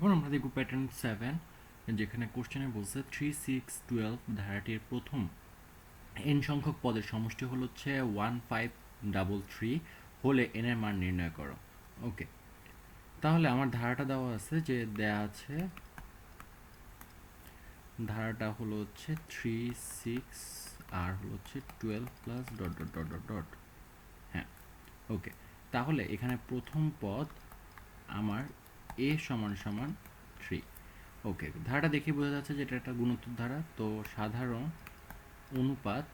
এখন আমরা দেখব প্যাটার্ন 7, যেখানে কোশ্চেনে বলছে 3, 6, 12 ধারাটির প্রথম n সংখ্যক পদের সমষ্টি হলো হচ্ছে 1, 5, 3 হলে n এর মান নির্ণয় করো। ওকে, তাহলে আমার ধারাটা দেওয়া আছে, যে দেয়া আছে ধারাটা হলো হচ্ছে 3, 6 আর হলো হচ্ছে 12 plus dot dot dot dot dot. হ্যাঁ, ওকে, তাহলে এখানে প্রথম পদ আমার a সমান সমান 3। ওকে, ধারাটা দেখে বোঝা যাচ্ছে যে এটা একটা গুণোত্তর ধারা। তো সাধারণ অনুপাত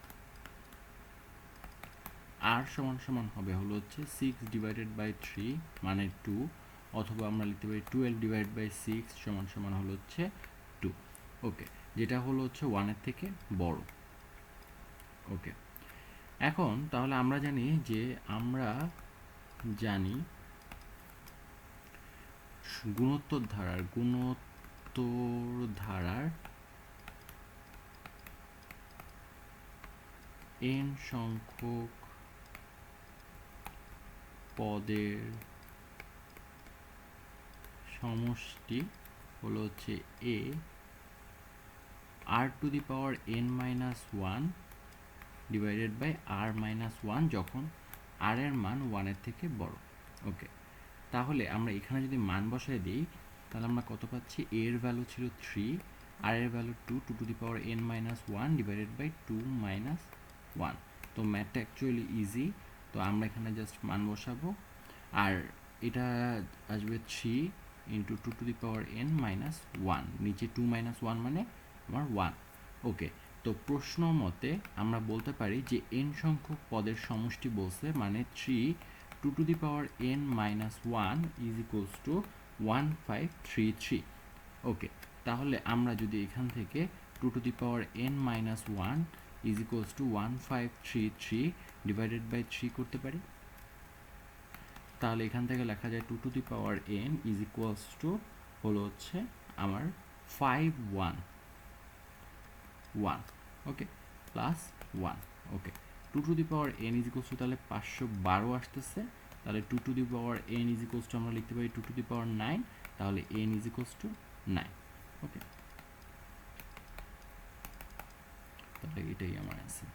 r সমান সমান হবে হলো হচ্ছে 6 ডিভাইডেড বাই 3 মানে 2, অথবা আমরা লিখতে পারি 12 ডিভাইডেড বাই 6 সমান সমান হলো হচ্ছে 2। ওকে, যেটা হলো হচ্ছে 1 এর থেকে বড়। ওকে, এখন তাহলে আমরা জানি গুণোত্তর ধারার n সংখ্যক পদের সমষ্টি হলো হচ্ছে a r to the power n minus 1 divided by r minus 1 যখন r এর মান 1 এর থেকে বড়। ওকে, তাহলে আমরা এখানে যদি মান বসায় দিই, তাহলে আমরা কত পাচ্ছি? a এর ভ্যালু ছিল 3, r এর value 2, 2 to the power n minus 1 divided by 2 minus 1। তো ম্যাথটা অ্যাকচুয়ালি ইজি, তো আমরা এখানে জাস্ট মান বসাবো, আর এটা আসবে 3 into 2 to the power n minus 1, নিচে 2 মাইনাস 1 মানে আমার 1। ওকে, তো প্রশ্ন মতে আমরা বলতে পারি যে n সংখ্যক পদের সমষ্টি বলছে, মানে 3 2 to the power n minus 1 is equals to 1533। Okay, তাহলে আমরা যদি এখান থেকে 2 to the power n minus 1 is equals to 1533 divided by 3 করতে পারি, তাহলে এখান থেকে লেখা যায় 2 to the power n is equals to হলো হচ্ছে আমার 511। Okay, plus 1। Okay, 2 to the power n is equals to তাহলে 512 আসতেছে, তাহলে 2 to the power n is equals two আমরা লিখতে পারি 2 টু দি পাওয়ার 9, তাহলে n ইজ ইকুয়ালস টু 9। ওকে, তাহলে এটাই আমার অ্যান্সার।